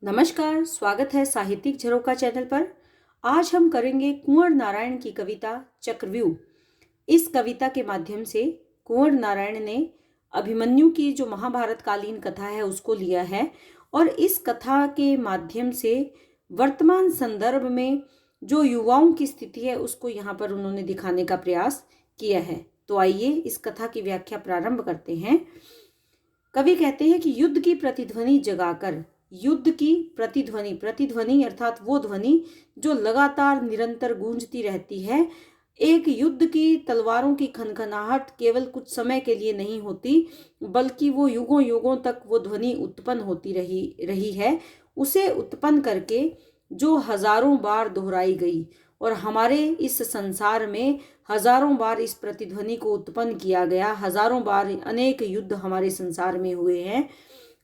नमस्कार, स्वागत है साहित्यिक झरोखा चैनल पर। आज हम करेंगे कुंवर नारायण की कविता चक्रव्यूह। इस कविता के माध्यम से कुंवर नारायण ने अभिमन्यु की जो महाभारत कालीन कथा है उसको लिया है और इस कथा के माध्यम से वर्तमान संदर्भ में जो युवाओं की स्थिति है उसको यहाँ पर उन्होंने दिखाने का प्रयास किया है। तो आइए इस कथा की व्याख्या प्रारंभ करते हैं। कवि कहते हैं कि युद्ध की प्रतिध्वनि जगाकर, युद्ध की प्रतिध्वनि, प्रतिध्वनि अर्थात वो ध्वनि जो लगातार निरंतर गूंजती रहती है। एक युद्ध की तलवारों की खनखनाहट केवल कुछ समय के लिए नहीं होती, बल्कि वो युगों युगों तक वो ध्वनि उत्पन्न होती रही है। उसे उत्पन्न करके जो हजारों बार दोहराई गई और हमारे इस संसार में हजारों बार इस प्रतिध्वनि को उत्पन्न किया गया। हजारों बार अनेक युद्ध हमारे संसार में हुए हैं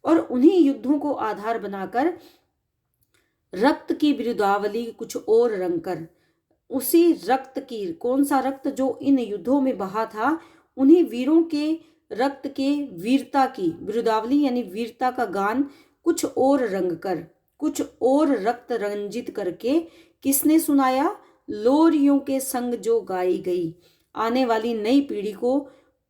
और उन्हीं युद्धों को आधार बनाकर रक्त की बिरुदावली कुछ और रंगकर, उसी रक्त की, कौन सा रक्त जो इन युद्धों में बहा था, उन्हीं वीरों के रक्त के वीरता की बिरुदावली यानी वीरता का गान कुछ और रंग कर, कुछ और रक्त रंजित करके किसने सुनाया? लोरियों के संग जो गाई गई। आने वाली नई पीढ़ी को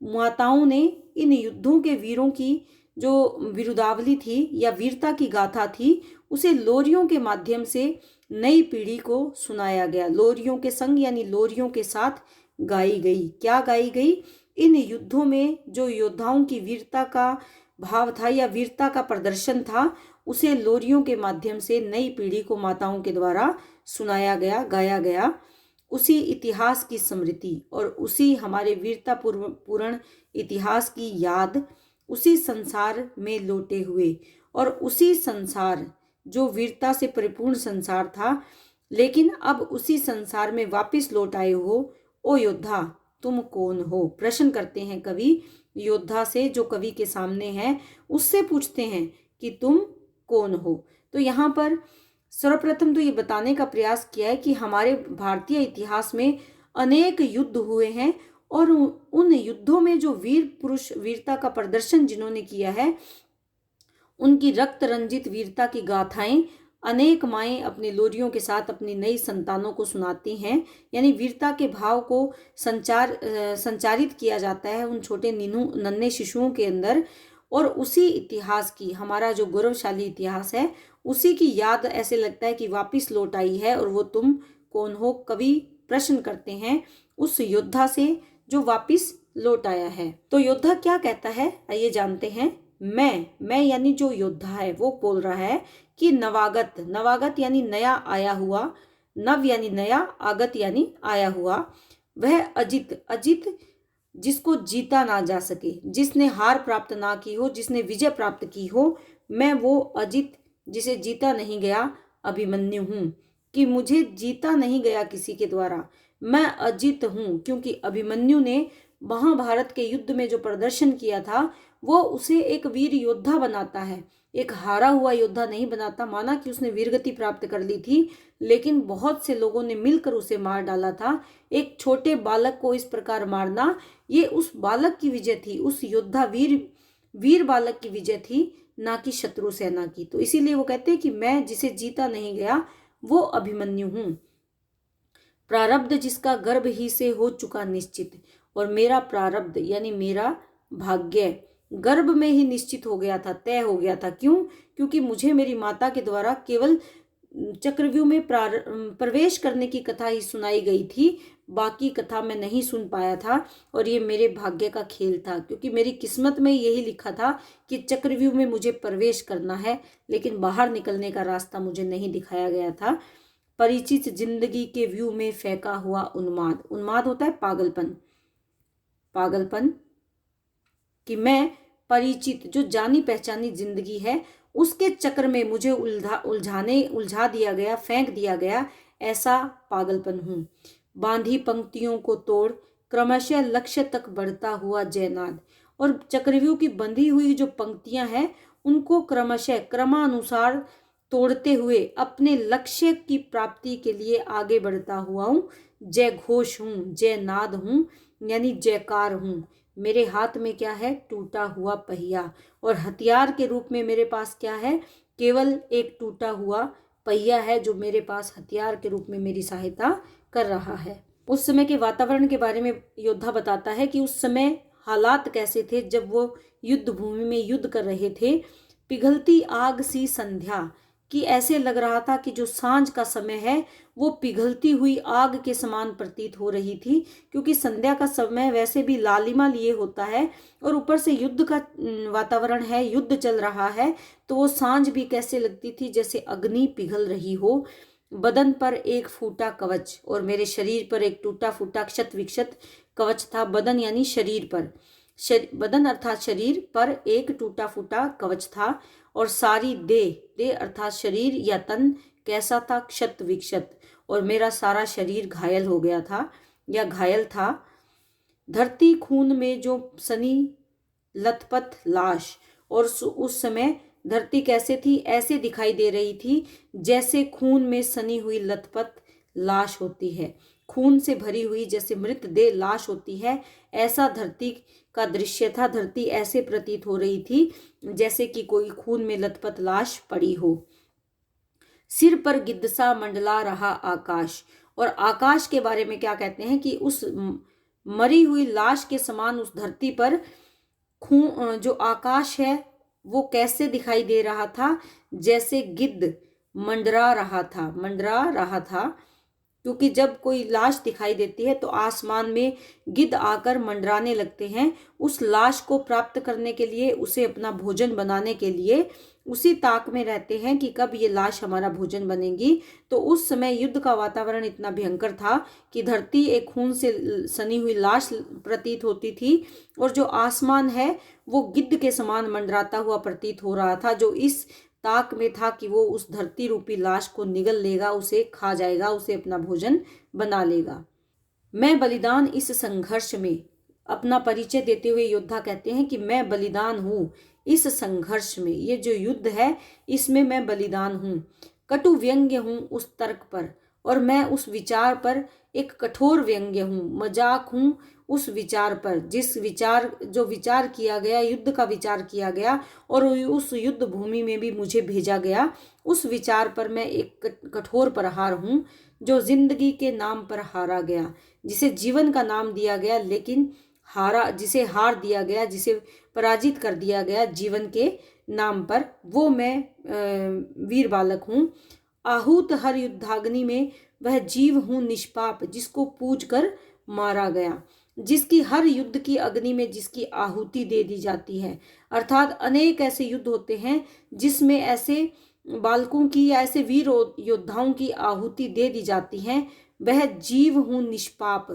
माताओं ने इन युद्धों के वीरों की जो बिरुदावली थी या वीरता की गाथा थी, उसे लोरियों के माध्यम से नई पीढ़ी को सुनाया गया। लोरियों के संग यानी लोरियों के साथ गाई गई। क्या गाई गई? इन युद्धों में जो योद्धाओं की वीरता का भाव था या वीरता का प्रदर्शन था, उसे लोरियों के माध्यम से नई पीढ़ी को माताओं के द्वारा सुनाया गया, गाया गया। उसी इतिहास की स्मृति और उसी हमारे वीरता पूर्ण इतिहास की याद उसी संसार में लौटे हुए, और उसी संसार जो वीरता से परिपूर्ण संसार था, लेकिन अब उसी संसार में वापस लौट आए हो। ओ योद्धा, तुम कौन हो? प्रश्न करते हैं कवि योद्धा से, जो कवि के सामने है उससे पूछते हैं कि तुम कौन हो। तो यहाँ पर सर्वप्रथम तो ये बताने का प्रयास किया है कि हमारे भारतीय इतिहास में अनेक युद्ध हुए हैं और उन युद्धों में जो वीर पुरुष वीरता का प्रदर्शन जिन्होंने किया है, उनकी रक्त रंजित वीरता की गाथाएं अनेक माएँ अपने लोरियों के साथ अपनी नई संतानों को सुनाती हैं। यानी वीरता के भाव को संचारित किया जाता है उन छोटे नन्हे शिशुओं के अंदर, और उसी इतिहास की, हमारा जो गौरवशाली इतिहास है, उसी की याद ऐसे लगता है कि वापिस लौट आई है। और वो तुम कौन हो? कवि प्रश्न करते हैं उस योद्धा से जो वापिस लौट आया है। तो योद्धा क्या कहता है, आइए जानते हैं। मैं यानी जो योद्धा है वो बोल रहा है कि नवागत, नवागत यानी नया आया हुआ, नव यानी नया, आगत यानी आया हुआ, वह अजित, अजित जिसको जीता ना जा सके, जिसने हार प्राप्त ना की हो, जिसने विजय प्राप्त की हो, मैं वो अजित जिसे जीता नहीं गया अभिमन्यु हूँ। कि मुझे जीता नहीं गया किसी के द्वारा, मैं अजित हूँ, क्योंकि अभिमन्यु ने महाभारत के युद्ध में जो प्रदर्शन किया था वो उसे एक वीर योद्धा बनाता है, एक हारा हुआ योद्धा नहीं बनाता। माना कि उसने वीरगति प्राप्त कर ली थी, लेकिन बहुत से लोगों ने मिलकर उसे मार डाला था। एक छोटे बालक को इस प्रकार मारना, ये उस बालक की विजय थी, उस योद्धा वीर बालक की विजय थी, ना कि शत्रु सेना की। तो इसीलिए वो कहते हैं कि मैं जिसे जीता नहीं गया वो अभिमन्यु हूँ। प्रारब्ध जिसका गर्भ ही से हो चुका निश्चित, और मेरा प्रारब्ध यानी मेरा भाग्य गर्भ में ही निश्चित हो गया था, तय हो गया था। क्यों? क्योंकि मुझे मेरी माता के द्वारा केवल चक्रव्यूह में प्रवेश करने की कथा ही सुनाई गई थी, बाकी कथा मैं नहीं सुन पाया था। और ये मेरे भाग्य का खेल था, क्योंकि मेरी किस्मत में यही लिखा था कि चक्रव्यूह में मुझे प्रवेश करना है, लेकिन बाहर निकलने का रास्ता मुझे नहीं दिखाया गया था। परिचित जिंदगी के व्यू में फेंका हुआ उन्माद, उन्माद होता है पागलपन, पागलपन कि मैं परिचित, जो जानी पहचानी जिंदगी है, उसके चक्र में मुझे उलझा दिया गया, फेंक दिया गया, ऐसा पागलपन हूँ। बांधी पंक्तियों को तोड़ क्रमशः लक्ष्य तक बढ़ता हुआ जयनाद, और चक्रव्यूह की बंधी हुई जो पंक्तियां हैं उनको क्रमशः क्रमानुसार तोड़ते हुए अपने लक्ष्य की प्राप्ति के लिए आगे बढ़ता हुआ हूँ। जय घोष हूँ, जय नाद हूँ, यानी जयकार हूँ। मेरे हाथ में क्या है? टूटा हुआ पहिया, और हथियार के रूप में मेरे पास क्या है? केवल एक टूटा हुआ पहिया है जो मेरे पास हथियार के रूप में मेरी सहायता कर रहा है। उस समय के वातावरण के बारे में योद्धा बताता है कि उस समय हालात कैसे थे जब वो युद्ध भूमि में युद्ध कर रहे थे। पिघलती आग सी संध्या, कि ऐसे लग रहा था कि जो सांझ का समय है वो पिघलती हुई आग के समान प्रतीत हो रही थी, क्योंकि संध्या का समय वैसे भी लालिमा लिए होता है और ऊपर से युद्ध का वातावरण है, युद्ध चल रहा है, तो वो सांझ भी कैसे लगती थी जैसे अग्नि पिघल रही हो। बदन पर एक फूटा कवच और मेरे शरीर पर एक टूटा फूटा क्षत विक्षत कवच था। बदन यानी शरीर पर, बदन अर्थात शरीर पर एक टूटा फूटा कवच था और सारी देह अर्थात शरीर या तन कैसा था, क्षत विक्षत, और मेरा सारा शरीर घायल हो गया था या घायल था। धरती खून में जो सनी लथपथ लाश, और उस समय धरती कैसे थी, ऐसे दिखाई दे रही थी जैसे खून में सनी हुई लथपथ लाश होती है, खून से भरी हुई जैसे मृत देह लाश होती है, ऐसा धरती का दृश्य था। धरती ऐसे प्रतीत हो रही थी जैसे कि कोई खून में लथपथ लाश पड़ी हो। सिर पर गिद्धसा मंडला रहा आकाश, और आकाश के बारे में क्या कहते हैं कि उस मरी हुई लाश के समान उस धरती पर खून, जो आकाश है वो कैसे दिखाई दे रहा था, जैसे गिद्ध मंडरा रहा था, क्योंकि जब कोई लाश दिखाई देती है तो आसमान में गिद्ध आकर मंडराने लगते हैं। उस लाश को प्राप्त करने के लिए, उसे अपना भोजन बनाने के लिए उसी ताक में रहते हैं कि कब ये लाश हमारा भोजन बनेगी। तो उस समय युद्ध का वातावरण इतना भयंकर था कि धरती एक खून से सनी हुई लाश प्रतीत होती थी और जो आसमान है वो गिद्ध के समान मंडराता हुआ प्रतीत हो रहा था, जो इस ताक में था कि वो उस धरती रूपी लाश को निगल लेगा, उसे खा जाएगा, उसे अपना भोजन बना लेगा। मैं बलिदान इस संघर्ष में, अपना परिचय देते हुए योद्धा कहते हैं कि मैं बलिदान हूँ इस संघर्ष में, ये जो युद्ध है इसमें मैं बलिदान हूँ। कटु व्यंग्य हूँ उस तर्क पर, और मैं उस विचार पर एक कठोर व्यंग्य हूँ, मजाक हूँ उस विचार पर, जो विचार किया गया, युद्ध का विचार किया गया और उस युद्ध भूमि में भी मुझे भेजा गया, उस विचार पर मैं एक कठोर प्रहार हूँ जो जिंदगी के नाम पर हारा गया, जिसे जीवन का नाम दिया गया लेकिन जिसे हार दिया गया, जिसे पराजित कर दिया गया जीवन के नाम पर, वो मैं वीर बालक हूँ। आहूत हर युद्धाग्नि में वह जीव हूँ निष्पाप, जिसको पूज कर मारा गया, जिसकी हर युद्ध की अग्नि में जिसकी आहुति दे दी जाती है। अर्थात अनेक ऐसे युद्ध होते हैं जिसमें ऐसे बालकों की या ऐसे वीर योद्धाओं की आहुति दे दी जाती है। वह जीव हूँ निष्पाप,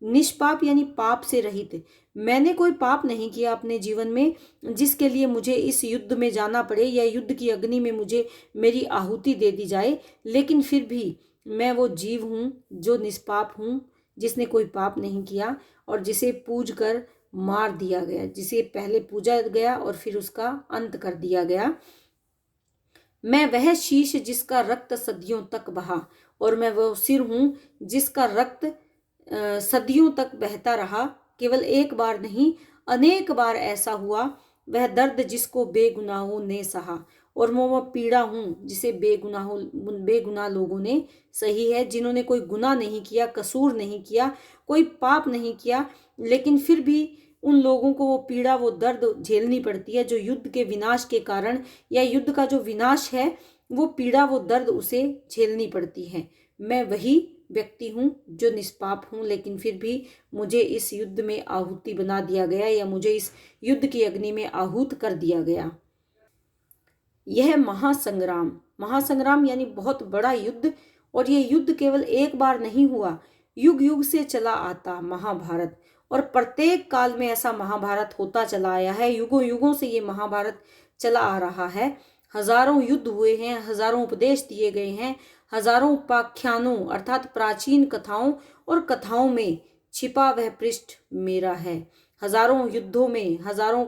निष्पाप यानी पाप से रहित। मैंने कोई पाप नहीं किया अपने जीवन में जिसके लिए मुझे इस युद्ध में जाना पड़े या युद्ध की अग्नि में मुझे मेरी आहुति दे दी जाए, लेकिन फिर भी मैं वो जीव हूँ जो निष्पाप हूँ, जिसने कोई पाप नहीं किया और जिसे पूज कर मार दिया गया, जिसे पहले पूजा गया और फिर उसका अंत कर दिया गया। मैं वह शीश जिसका रक्त सदियों तक बहा, और मैं वो सिर हूँ जिसका रक्त सदियों तक बहता रहा, केवल एक बार नहीं अनेक बार ऐसा हुआ। वह दर्द जिसको बेगुनाहों ने सहा, और वो पीड़ा हूँ जिसे बेगुनाह लोगों ने सही है, जिन्होंने कोई गुनाह नहीं किया, कसूर नहीं किया, कोई पाप नहीं किया, लेकिन फिर भी उन लोगों को वो पीड़ा, वो दर्द झेलनी पड़ती है, जो युद्ध के विनाश के कारण या युद्ध का जो विनाश है वो पीड़ा, वो दर्द उसे झेलनी पड़ती है। मैं वही व्यक्ति हूँ जो निष्पाप हूँ, लेकिन फिर भी मुझे इस युद्ध में आहुति बना दिया गया या मुझे इस युद्ध की अग्नि में आहूत कर दिया गया। यह महासंग्राम यानी बहुत बड़ा युद्ध, और ये युद्ध केवल एक बार नहीं हुआ, युग युग से चला आता महाभारत, और प्रत्येक काल में ऐसा महाभारत होता चला आया है। युगों युगों से ये महाभारत चला आ रहा है। हजारों युद्ध हुए हैं, हजारों उपदेश दिए गए हैं, हजारों उपाख्यानों अर्थात प्राचीन कथाओं और कथाओं में छिपा वह पृष्ठ मेरा है। हजारों युद्धों में, हजारों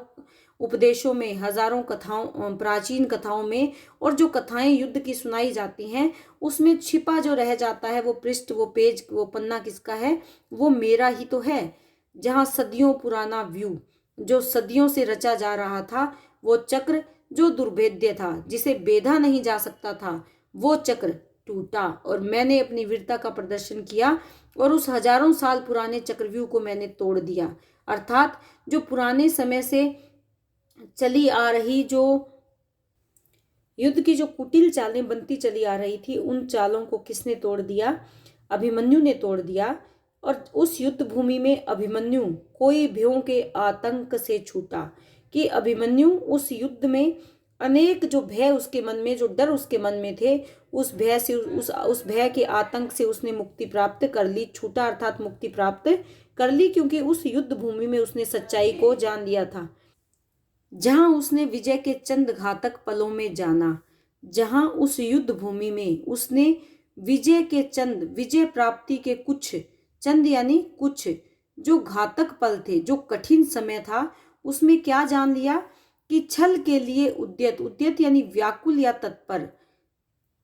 उपदेशों में, हजारों कथाओं, प्राचीन कथाओं में, और जो कथाएं युद्ध की सुनाई जाती हैं उसमें छिपा जो रह जाता है वो पृष्ठ, वो पेज, वो पन्ना किसका है? वो मेरा ही तो है। जहाँ सदियों पुराना व्यू, जो सदियों से रचा जा रहा था, वो चक्र जो दुर्भेद्य था, जिसे बेधा नहीं जा सकता था, वो चक्र टूटा और मैंने अपनी वीरता का प्रदर्शन किया और उस हजारों साल पुराने चक्रव्यूह को मैंने तोड़ दिया। अर्थात जो पुराने समय से चली आ रही जो युद्ध की जो कुटिल चालें बनती चली आ रही थी, उन चालों को किसने तोड़ दिया? अभिमन्यु ने तोड़ दिया। और उस युद्ध भूमि में अभिमन्यु कोई भयों के आतंक से छूटा कि अभिमन्यु उस युद्ध में अनेक जो भय उसके मन में, जो डर उसके मन में थे, उस भय से, उस भय के आतंक से उसने मुक्ति प्राप्त कर ली, छूटा अर्थात मुक्ति प्राप्त कर ली, क्योंकि उस युद्ध भूमि में उसने सच्चाई को जान लिया था। जहां उसने विजय के चंद घातक पलों में जाना, जहां उस युद्ध भूमि में उसने विजय के चंद, विजय प्राप्ति के कुछ चंद यानी कुछ जो घातक पल थे, जो कठिन समय था, उसमें क्या जान लिया कि छल के लिए उद्यत, उद्यत यानी व्याकुल या तत्पर,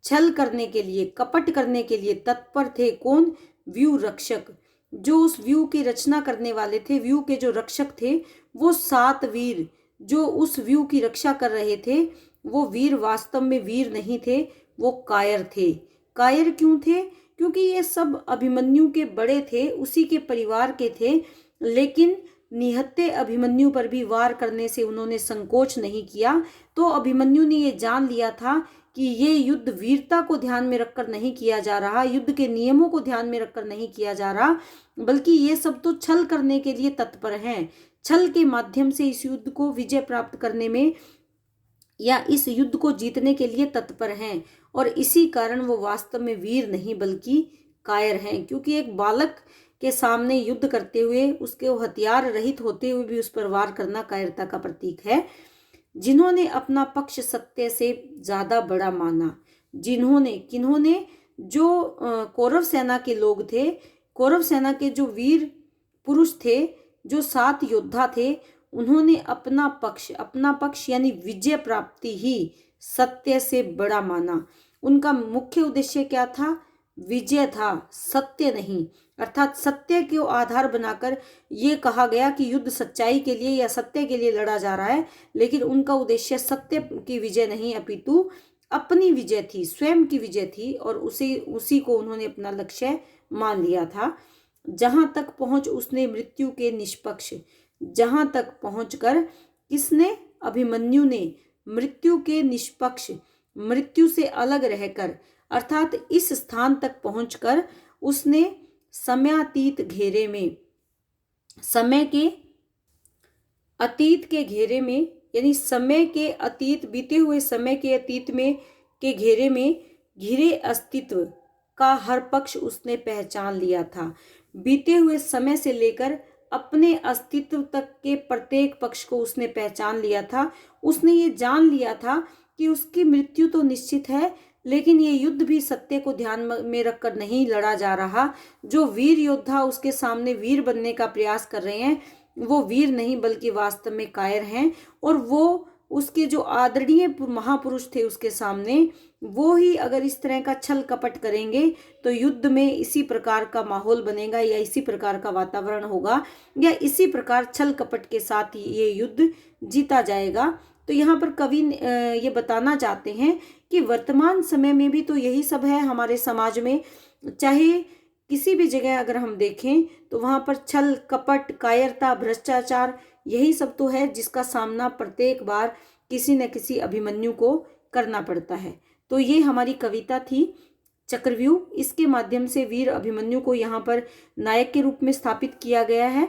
छल करने के लिए, कपट करने के लिए तत्पर थे कौन? व्यू रक्षक। जो उस व्यू की रचना करने वाले थे, व्यू के जो रक्षक थे, वो 7 वीर जो उस व्यू की रक्षा कर रहे थे, वो वीर वास्तव में वीर नहीं थे, वो कायर थे। कायर क्यों थे? क्योंकि ये सब अभिमन्यु के बड़े थे, उसी के परिवार के थे, लेकिन निहत्थे अभिमन्यु पर भी वार करने से उन्होंने संकोच नहीं किया। तो अभिमन्यु ने ये जान लिया था कि ये युद्ध वीरता को ध्यान में रखकर नहीं किया जा रहा, युद्ध के नियमों को ध्यान में रखकर नहीं किया जा रहा, बल्कि ये सब तो छल करने के लिए तत्पर हैं। छल के माध्यम से इस युद्ध को विजय प्राप्त करने में या इस युद्ध को जीतने के लिए तत्पर हैं, और इसी कारण वो वास्तव में वीर नहीं बल्कि कायर हैं। क्योंकि एक बालक के सामने युद्ध करते हुए, उसके हथियार रहित होते हुए भी उस पर वार करना कायरता का प्रतीक है। जिन्होंने अपना पक्ष सत्य से ज्यादा बड़ा माना, किन्होंने जो कौरव सेना के लोग थे, कौरव सेना के जो वीर पुरुष थे, जो 7 योद्धा थे, उन्होंने अपना पक्ष यानी विजय प्राप्ति ही सत्य से बड़ा माना। उनका मुख्य उद्देश्य क्या था? विजय था, सत्य नहीं। अर्थात सत्य को आधार बनाकर ये कहा गया कि युद्ध सच्चाई के लिए या सत्य के लिए लड़ा जा रहा है, लेकिन उनका उद्देश्य सत्य की विजय नहीं, अपितु अपनी विजय थी, स्वयं की विजय थी, और उसी को उन्होंने अपना लक्ष्य मान लिया था। जहां तक पहुंच उसने मृत्यु के निष्पक्ष, जहां तक पहुंचकर किसने? अभिमन्यु ने मृत्यु के निष्पक्ष, मृत्यु से अलग रहकर, अर्थात इस स्थान तक पहुंचकर उसने समयातीत घेरे में, समय के अतीत के घेरे में, यानी समय के अतीत, बीते हुए समय के अतीत में के घेरे में घिरे अस्तित्व का हर पक्ष उसने पहचान लिया था। बीते हुए समय से लेकर अपने अस्तित्व तक के प्रत्येक पक्ष को उसने पहचान लिया था। उसने ये जान लिया था कि उसकी मृत्यु तो निश्चित है, लेकिन ये युद्ध भी सत्य को ध्यान में रखकर नहीं लड़ा जा रहा। जो वीर योद्धा उसके सामने वीर बनने का प्रयास कर रहे हैं, वो वीर नहीं बल्कि वास्तव में कायर हैं, और वो उसके जो आदरणीय महापुरुष थे उसके सामने, वो ही अगर इस तरह का छल कपट करेंगे तो युद्ध में इसी प्रकार का माहौल बनेगा, या इसी प्रकार का वातावरण होगा, या इसी प्रकार छल कपट के साथ ही ये युद्ध जीता जाएगा। तो यहाँ पर कवि ये बताना चाहते हैं कि वर्तमान समय में भी तो यही सब है हमारे समाज में। चाहे किसी भी जगह अगर हम देखें तो वहाँ पर छल कपट, कायरता, भ्रष्टाचार, यही सब तो है जिसका सामना प्रत्येक बार किसी न किसी अभिमन्यु को करना पड़ता है। तो ये हमारी कविता थी चक्रव्यूह। इसके माध्यम से वीर अभिमन्यु को यहाँ पर नायक के रूप में स्थापित किया गया है,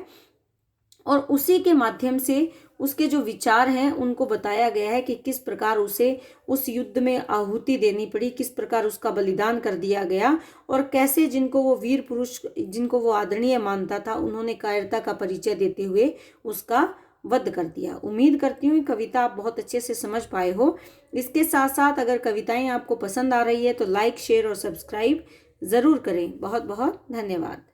और उसी के माध्यम से उसके जो विचार हैं उनको बताया गया है कि किस प्रकार उसे उस युद्ध में आहुति देनी पड़ी, किस प्रकार उसका बलिदान कर दिया गया, और कैसे जिनको वो वीर पुरुष, जिनको वो आदरणीय मानता था, उन्होंने कायरता का परिचय देते हुए उसका वध कर दिया। उम्मीद करती हूँ कविता आप बहुत अच्छे से समझ पाए हो। इसके साथ साथ अगर कविताएं आपको पसंद आ रही है तो लाइक, शेयर और सब्सक्राइब ज़रूर करें। बहुत बहुत धन्यवाद।